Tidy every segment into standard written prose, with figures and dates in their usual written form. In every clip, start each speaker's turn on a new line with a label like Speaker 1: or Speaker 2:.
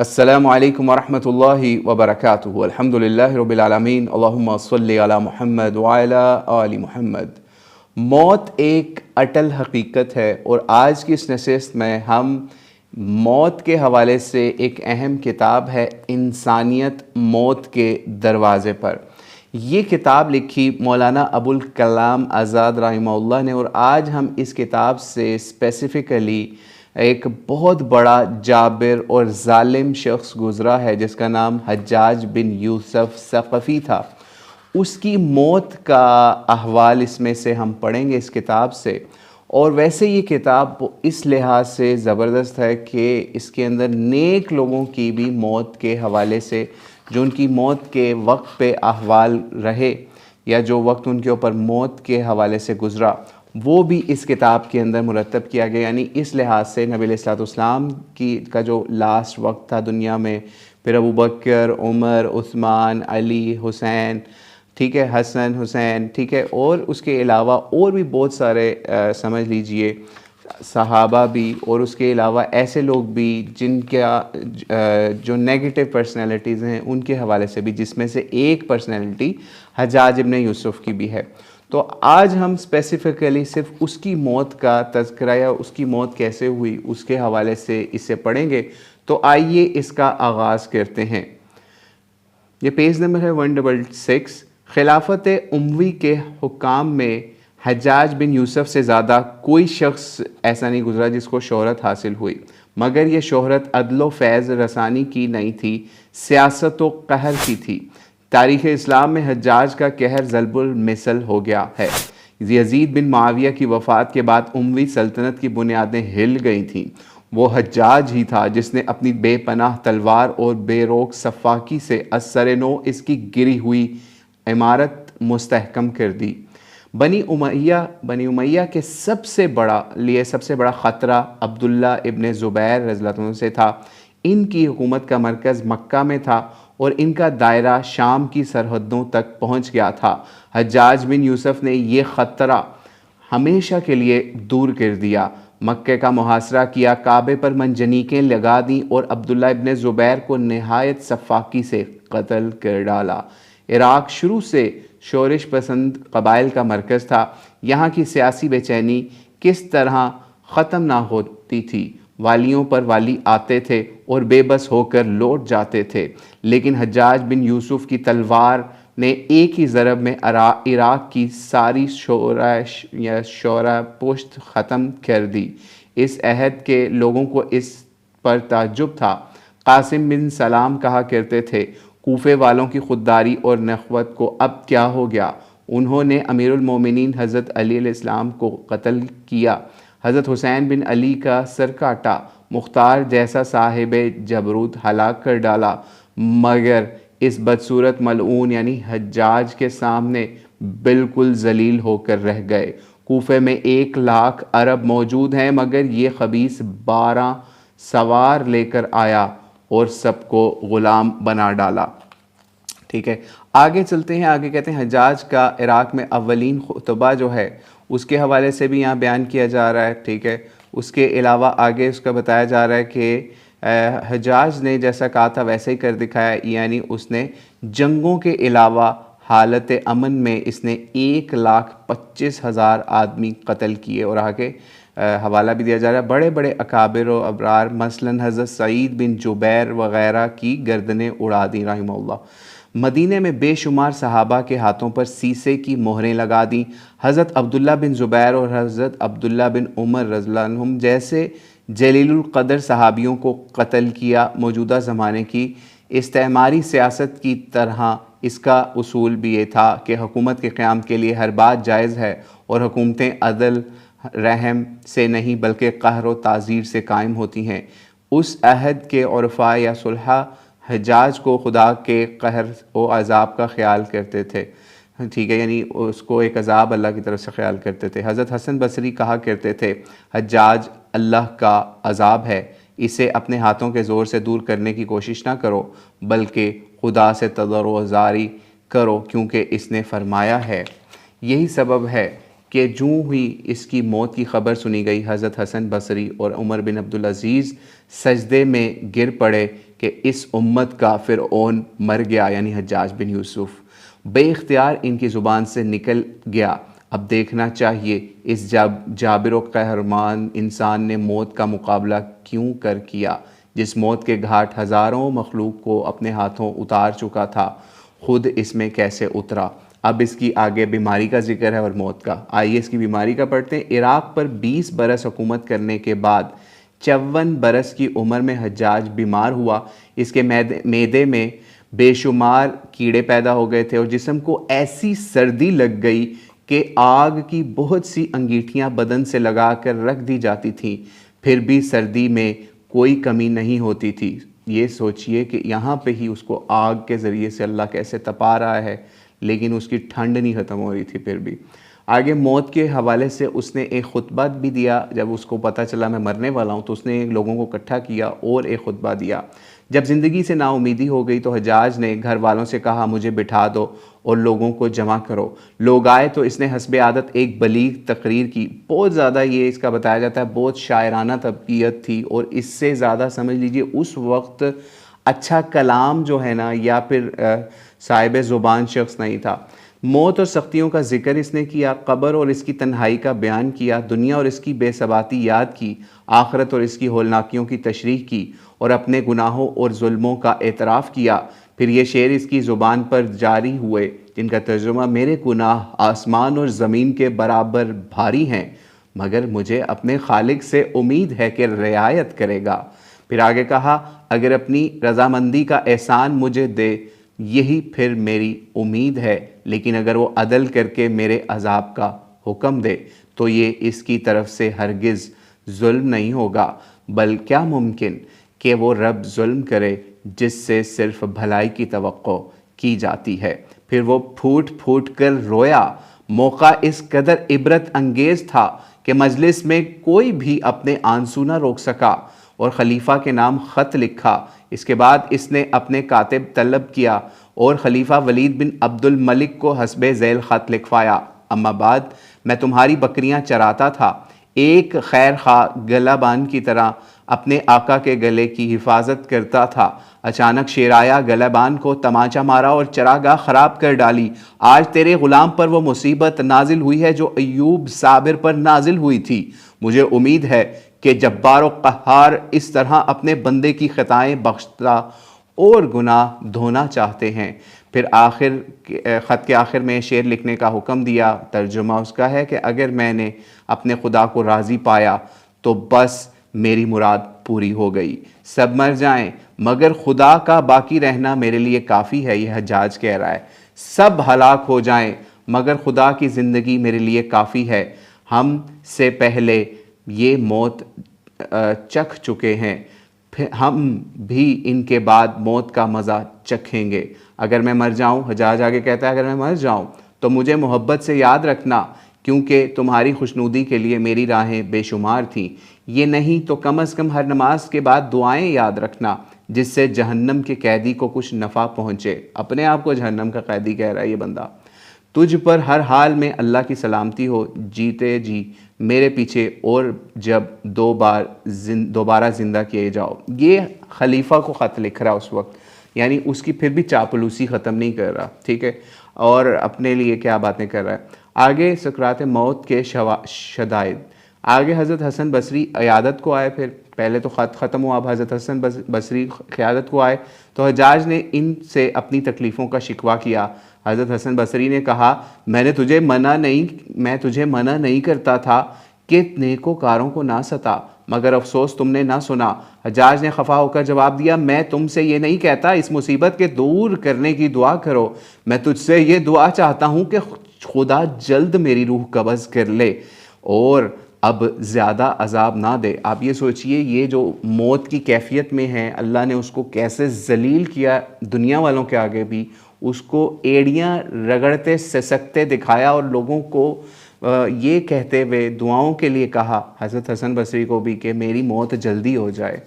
Speaker 1: السلام علیکم ورحمۃ اللہ وبرکاتہ۔ الحمدللہ رب العالمین، اللہم صلی علی محمد وعلی آل محمد۔ موت ایک اٹل حقیقت ہے، اور آج کی اس نشست میں ہم موت کے حوالے سے ایک اہم کتاب ہے انسانیت موت کے دروازے پر۔ یہ کتاب لکھی مولانا ابوالکلام آزاد رحمہ اللہ نے، اور آج ہم اس کتاب سے اسپیسیفکلی ایک بہت بڑا جابر اور ظالم شخص گزرا ہے جس کا نام حجاج بن یوسف ثقفی تھا، اس کی موت کا احوال اس میں سے ہم پڑھیں گے اس کتاب سے۔ اور ویسے یہ کتاب اس لحاظ سے زبردست ہے کہ اس کے اندر نیک لوگوں کی بھی موت کے حوالے سے، جو ان کی موت کے وقت پہ احوال رہے یا جو وقت ان کے اوپر موت کے حوالے سے گزرا، وہ بھی اس کتاب کے اندر مرتب کیا گیا۔ یعنی اس لحاظ سے نبی علیہ الصلوۃ والسلام کا جو لاسٹ وقت تھا دنیا میں، پھر ابوبکر، عمر، عثمان، علی، حسین، ٹھیک ہے، حسن، حسین، ٹھیک ہے، اور اس کے علاوہ اور بھی بہت سارے سمجھ لیجئے صحابہ بھی، اور اس کے علاوہ ایسے لوگ بھی جن کا جو نیگیٹو پرسنالٹیز ہیں ان کے حوالے سے بھی، جس میں سے ایک پرسنالٹی حجاج ابن یوسف کی بھی ہے۔ تو آج ہم اسپیسیفکلی صرف اس کی موت کا تذکرہ یا اس کی موت کیسے ہوئی اس کے حوالے سے اسے پڑھیں گے۔ تو آئیے اس کا آغاز کرتے ہیں۔ یہ پیج نمبر ہے 166۔ خلافت اموی کے حکام میں حجاج بن یوسف سے زیادہ کوئی شخص ایسا نہیں گزرا جس کو شہرت حاصل ہوئی، مگر یہ شہرت عدل و فیض رسانی کی نہیں تھی، سیاست و قہر کی تھی۔ تاریخ اسلام میں حجاج کا قہر ضرب المثل ہو گیا ہے۔ یزید بن معاویہ کی وفات کے بعد اموی سلطنت کی بنیادیں ہل گئی تھیں۔ وہ حجاج ہی تھا جس نے اپنی بے پناہ تلوار اور بے روک سفاکی سے اثر نو اس کی گری ہوئی عمارت مستحکم کر دی۔ بنی امیہ کے سب سے بڑا خطرہ عبداللہ ابن زبیر رضی اللہ عنہ سے تھا۔ ان کی حکومت کا مرکز مکہ میں تھا اور ان کا دائرہ شام کی سرحدوں تک پہنچ گیا تھا۔ حجاج بن یوسف نے یہ خطرہ ہمیشہ کے لیے دور کر دیا، مکہ کا محاصرہ کیا، کعبے پر منجنیقیں لگا دیں اور عبداللہ ابن زبیر کو نہایت سفاکی سے قتل کر ڈالا۔ عراق شروع سے شورش پسند قبائل کا مرکز تھا۔ یہاں کی سیاسی بے چینی کس طرح ختم نہ ہوتی تھی۔ والیوں پر والی آتے تھے اور بے بس ہو کر لوٹ جاتے تھے، لیکن حجاج بن یوسف کی تلوار نے ایک ہی ضرب میں عراق کی ساری شورش پشت ختم کر دی۔ اس عہد کے لوگوں کو اس پر تعجب تھا۔ قاسم بن سلام کہا کرتے تھے، کوفے والوں کی خودداری اور نخوت کو اب کیا ہو گیا؟ انہوں نے امیر المومنین حضرت علی علیہ السلام کو قتل کیا، حضرت حسین بن علی کا سر کاٹا، مختار جیسا صاحب جبروت ہلاک کر ڈالا، مگر اس بدصورت ملعون یعنی حجاج کے سامنے بالکل ذلیل ہو کر رہ گئے۔ کوفے میں 1,00,000 عرب موجود ہیں، مگر یہ خبیث 12 سوار لے کر آیا اور سب کو غلام بنا ڈالا۔ ٹھیک ہے، آگے چلتے ہیں۔ آگے کہتے ہیں حجاج کا عراق میں اولین خطبہ جو ہے اس کے حوالے سے بھی یہاں بیان کیا جا رہا ہے۔ ٹھیک ہے، اس کے علاوہ آگے اس کا بتایا جا رہا ہے کہ حجاج نے جیسا کہا تھا ویسے ہی کر دکھایا، یعنی اس نے جنگوں کے علاوہ حالت امن میں اس نے 1,25,000 آدمی قتل کیے۔ اور آگے حوالہ بھی دیا جا رہا ہے، بڑے بڑے اکابر و ابرار مثلاً حضرت سعید بن جبیر وغیرہ کی گردنیں اڑا دیں رحمہ اللہ۔ مدینہ میں بے شمار صحابہ کے ہاتھوں پر سیسے کی مہریں لگا دیں۔ حضرت عبداللہ بن زبیر اور حضرت عبداللہ بن عمر رضی اللہ عنہم جیسے جلیل القدر صحابیوں کو قتل کیا۔ موجودہ زمانے کی استعماری سیاست کی طرح اس کا اصول بھی یہ تھا کہ حکومت کے قیام کے لیے ہر بات جائز ہے، اور حکومتیں عدل رحم سے نہیں بلکہ قہر و تعزیر سے قائم ہوتی ہیں۔ اس عہد کے عرفاء یا صلحاء حجاج کو خدا کے قہر و عذاب کا خیال کرتے تھے۔ ٹھیک ہے، یعنی اس کو ایک عذاب اللہ کی طرف سے خیال کرتے تھے۔ حضرت حسن بصری کہا کرتے تھے، حجاج اللہ کا عذاب ہے، اسے اپنے ہاتھوں کے زور سے دور کرنے کی کوشش نہ کرو، بلکہ خدا سے تضرع و زاری کرو، کیونکہ اس نے فرمایا ہے۔ یہی سبب ہے کہ جوں ہی اس کی موت کی خبر سنی گئی حضرت حسن بصری اور عمر بن عبدالعزیز سجدے میں گر پڑے کہ اس امت کا فرعون مر گیا، یعنی حجاج بن یوسف بے اختیار ان کی زبان سے نکل گیا۔ اب دیکھنا چاہیے اس جابر و قہرمان انسان نے موت کا مقابلہ کیوں کیا، جس موت کے گھاٹ ہزاروں مخلوق کو اپنے ہاتھوں اتار چکا تھا، خود اس میں کیسے اترا۔ اب اس کی آگے بیماری کا ذکر ہے اور موت کا۔ آئیے اس کی بیماری کا پڑھتے ہیں۔ عراق پر 20 برس حکومت کرنے کے بعد 54 برس کی عمر میں حجاج بیمار ہوا۔ اس کے معدے میں بے شمار کیڑے پیدا ہو گئے تھے اور جسم کو ایسی سردی لگ گئی کہ آگ کی بہت سی انگیٹھیاں بدن سے لگا کر رکھ دی جاتی تھیں، پھر بھی سردی میں کوئی کمی نہیں ہوتی تھی۔ یہ سوچئے کہ یہاں پہ ہی اس کو آگ کے ذریعے سے اللہ کیسے تپا رہا ہے، لیکن اس کی ٹھنڈ نہیں ختم ہو رہی تھی پھر بھی۔ آگے موت کے حوالے سے اس نے ایک خطبہ بھی دیا۔ جب اس کو پتہ چلا میں مرنے والا ہوں تو اس نے لوگوں کو اکٹھا کیا اور ایک خطبہ دیا۔ جب زندگی سے نا امیدی ہو گئی تو حجاج نے گھر والوں سے کہا مجھے بٹھا دو اور لوگوں کو جمع کرو۔ لوگ آئے تو اس نے حسب عادت ایک بلیغ تقریر کی۔ بہت زیادہ یہ اس کا بتایا جاتا ہے بہت شاعرانہ طبیعت تھی، اور اس سے زیادہ سمجھ لیجئے اس وقت اچھا کلام جو ہے نا یا پھر صاحب زبان شخص نہیں تھا۔ موت اور سختیوں کا ذکر اس نے کیا، قبر اور اس کی تنہائی کا بیان کیا، دنیا اور اس کی بے ثباتی یاد کی، آخرت اور اس کی ہولناکیوں کی تشریح کی، اور اپنے گناہوں اور ظلموں کا اعتراف کیا۔ پھر یہ شعر اس کی زبان پر جاری ہوئے جن کا ترجمہ میرے گناہ آسمان اور زمین کے برابر بھاری ہیں، مگر مجھے اپنے خالق سے امید ہے کہ رعایت کرے گا۔ پھر آگے کہا اگر اپنی رضامندی کا احسان مجھے دے یہی پھر میری امید ہے، لیکن اگر وہ عدل کر کے میرے عذاب کا حکم دے تو یہ اس کی طرف سے ہرگز ظلم نہیں ہوگا، بل کیا ممکن کہ وہ رب ظلم کرے جس سے صرف بھلائی کی توقع کی جاتی ہے۔ پھر وہ پھوٹ پھوٹ کر رویا۔ موقع اس قدر عبرت انگیز تھا کہ مجلس میں کوئی بھی اپنے آنسو نہ روک سکا، اور خلیفہ کے نام خط لکھا۔ اس کے بعد اس نے اپنے کاتب طلب کیا اور خلیفہ ولید بن عبد الملک کو حسب ذیل خط لکھوایا۔ اما بعد میں تمہاری بکریاں چراتا تھا، ایک خیر خواہ گلہبان کی طرح اپنے آقا کے گلے کی حفاظت کرتا تھا۔ اچانک شیر آیا، گلہبان کو تمانچہ مارا اور چراگاہ خراب کر ڈالی۔ آج تیرے غلام پر وہ مصیبت نازل ہوئی ہے جو ایوب صابر پر نازل ہوئی تھی۔ مجھے امید ہے کہ جبار و قہار اس طرح اپنے بندے کی خطائیں بخشتا اور گناہ دھونا چاہتے ہیں۔ پھر خط کے آخر میں شعر لکھنے کا حکم دیا۔ ترجمہ اس کا ہے کہ اگر میں نے اپنے خدا کو راضی پایا تو بس میری مراد پوری ہو گئی، سب مر جائیں مگر خدا کا باقی رہنا میرے لیے کافی ہے۔ یہ حجاج کہہ رہا ہے سب ہلاک ہو جائیں مگر خدا کی زندگی میرے لیے کافی ہے۔ ہم سے پہلے یہ موت چکھ چکے ہیں، پھر ہم بھی ان کے بعد موت کا مزہ چکھیں گے۔ اگر میں مر جاؤں، حجاج آگے کہتا ہے اگر میں مر جاؤں تو مجھے محبت سے یاد رکھنا، کیونکہ تمہاری خوشنودی کے لیے میری راہیں بے شمار تھیں۔ یہ نہیں تو کم از کم ہر نماز کے بعد دعائیں یاد رکھنا جس سے جہنم کے قیدی کو کچھ نفع پہنچے۔ اپنے آپ کو جہنم کا قیدی کہہ رہا ہے یہ بندہ۔ تجھ پر ہر حال میں اللہ کی سلامتی ہو، جیتے جی میرے پیچھے اور جب دوبارہ زندہ کیے جاؤ۔ یہ خلیفہ کو خط لکھ رہا اس وقت، یعنی اس کی پھر بھی چاپلوسی ختم نہیں کر رہا، ٹھیک ہے، اور اپنے لیے کیا باتیں کر رہا ہے۔ آگے سکرات موت کے شدائد۔ آگے حضرت حسن بصری عیادت کو آئے، پھر پہلے تو خط ختم ہوا، اب حضرت حسن بصری قیادت کو آئے تو حجاج نے ان سے اپنی تکلیفوں کا شکوہ کیا۔ حضرت حسن بصری نے کہا میں تجھے منع نہیں کرتا تھا کہ نیکوکاروں کو نہ ستا، مگر افسوس تم نے نہ سنا۔ حجاج نے خفا ہو کر جواب دیا میں تم سے یہ نہیں کہتا اس مصیبت کے دور کرنے کی دعا کرو، میں تجھ سے یہ دعا چاہتا ہوں کہ خدا جلد میری روح قبض کر لے اور اب زیادہ عذاب نہ دے۔ آپ یہ سوچئے یہ جو موت کی کیفیت میں ہے اللہ نے اس کو کیسے ذلیل کیا دنیا والوں کے آگے بھی، اس کو ایڑیاں رگڑتے سسکتے دکھایا اور لوگوں کو یہ کہتے ہوئے دعاؤں کے لیے کہا حضرت حسن بصری کو بھی کہ میری موت جلدی ہو جائے۔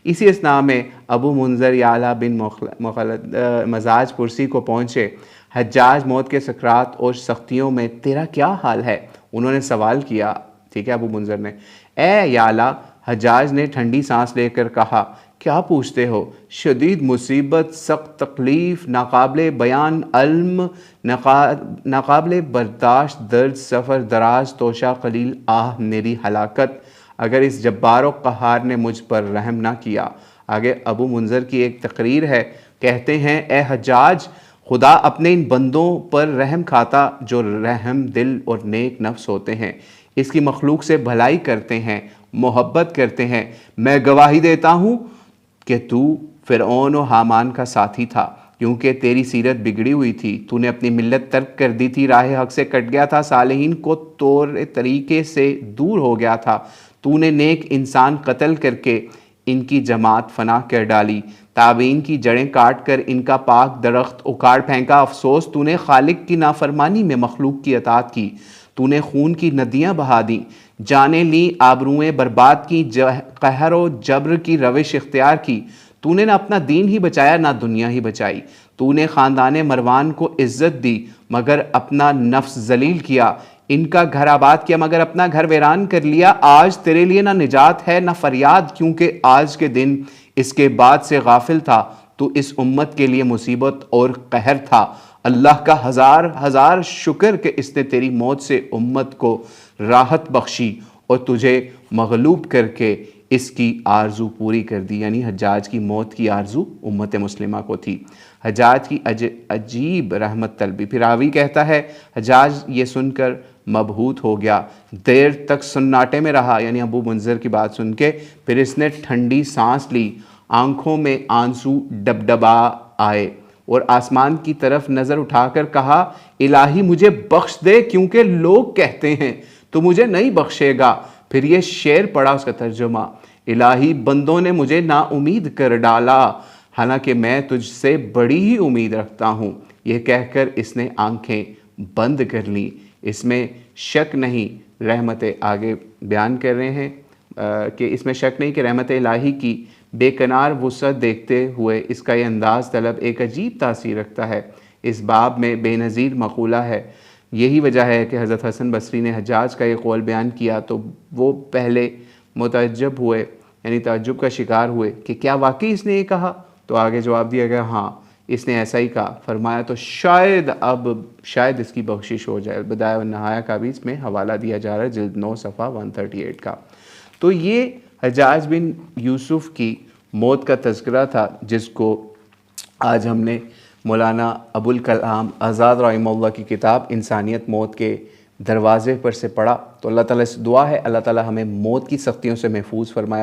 Speaker 1: اسی اثناء میں ابو منذر یعلا بن مخلد مزاج پرسی کو پہنچے۔ حجاج موت کے سکرات اور سختیوں میں تیرا کیا حال ہے؟ انہوں نے سوال کیا، ٹھیک ہے، ابو منذر نے، اے یالا، حجاج نے ٹھنڈی سانس لے کر کہا، کیا پوچھتے ہو؟ شدید مصیبت، سخت تکلیف، ناقابل بیان علم، ناقابل برداشت درد، سفر دراز، توشہ قلیل، آہ میری ہلاکت، اگر اس جبار و قہار نے مجھ پر رحم نہ کیا۔ آگے ابو منذر کی ایک تقریر ہے، کہتے ہیں، اے حجاج، خدا اپنے ان بندوں پر رحم کھاتا جو رحم دل اور نیک نفس ہوتے ہیں، اس کی مخلوق سے بھلائی کرتے ہیں، محبت کرتے ہیں۔ میں گواہی دیتا ہوں کہ تو فرعون و حامان کا ساتھی تھا، کیونکہ تیری سیرت بگڑی ہوئی تھی، تو نے اپنی ملت ترک کر دی تھی، راہ حق سے کٹ گیا تھا، صالحین کو طور طریقے سے دور ہو گیا تھا، تو نے نیک انسان قتل کر کے ان کی جماعت فنا کر ڈالی، تابعین کی جڑیں کاٹ کر ان کا پاک درخت اکھاڑ پھینکا، افسوس تو نے خالق کی نافرمانی میں مخلوق کی اطاعت کی، تو نے خون کی ندیاں بہا دیں، جانیں لیں، آبروئیں برباد کی، قہر و جبر کی روش اختیار کی، تو نے نہ اپنا دین ہی بچایا نہ دنیا ہی بچائی، تو نے خاندان مروان کو عزت دی مگر اپنا نفس ذلیل کیا، ان کا گھر آباد کیا مگر اپنا گھر ویران کر لیا، آج تیرے لیے نہ نجات ہے نہ فریاد، کیونکہ آج کے دن اس کے بعد سے غافل تھا، تو اس امت کے لیے مصیبت اور قہر تھا، اللہ کا ہزار ہزار شکر کہ اس نے تیری موت سے امت کو راحت بخشی اور تجھے مغلوب کر کے اس کی آرزو پوری کر دی۔ یعنی حجاج کی موت کی آرزو امت مسلمہ کو تھی۔ حجاج کی عجیب رحمت طلبی۔ پھر راوی کہتا ہے، حجاج یہ سن کر مبہوت ہو گیا، دیر تک سناٹے میں رہا، یعنی ابو منذر کی بات سن کے، پھر اس نے ٹھنڈی سانس لی، آنکھوں میں آنسو ڈبڈبا آئے اور آسمان کی طرف نظر اٹھا کر کہا، الہی مجھے بخش دے، کیونکہ لوگ کہتے ہیں تو مجھے نہیں بخشے گا۔ پھر یہ شعر پڑھا، اس کا ترجمہ، الہی بندوں نے مجھے نا امید کر ڈالا، حالانکہ میں تجھ سے بڑی ہی امید رکھتا ہوں۔ یہ کہہ کر اس نے آنکھیں بند کر لیں۔ اس میں شک نہیں، رحمت آگے بیان کر رہے ہیں کہ اس میں شک نہیں کہ رحمت الہی کی بے کنار وسعت دیکھتے ہوئے اس کا یہ انداز طلب ایک عجیب تاثیر رکھتا ہے۔ اس باب میں بے نظیر مقولہ ہے۔ یہی وجہ ہے کہ حضرت حسن بصری نے حجاج کا یہ قول بیان کیا تو وہ پہلے متعجب ہوئے، یعنی تعجب کا شکار ہوئے کہ کیا واقعی اس نے یہ کہا؟ تو آگے جواب دیا گیا، ہاں اس نے ایسا ہی کہا۔ فرمایا تو شاید اس کی بخشش ہو جائے۔ بدایہ والنہایہ کا بھی اس میں حوالہ دیا جا رہا ہے، جلد 9 صفحہ 138 کا۔ تو یہ حجاج بن یوسف کی موت کا تذکرہ تھا، جس کو آج ہم نے مولانا ابوالکلام آزاد رحمہ اللہ کی کتاب انسانیت موت کے دروازے پر سے پڑھا۔ تو اللہ تعالیٰ سے دعا ہے اللہ تعالیٰ ہمیں موت کی سختیوں سے محفوظ فرمائے اور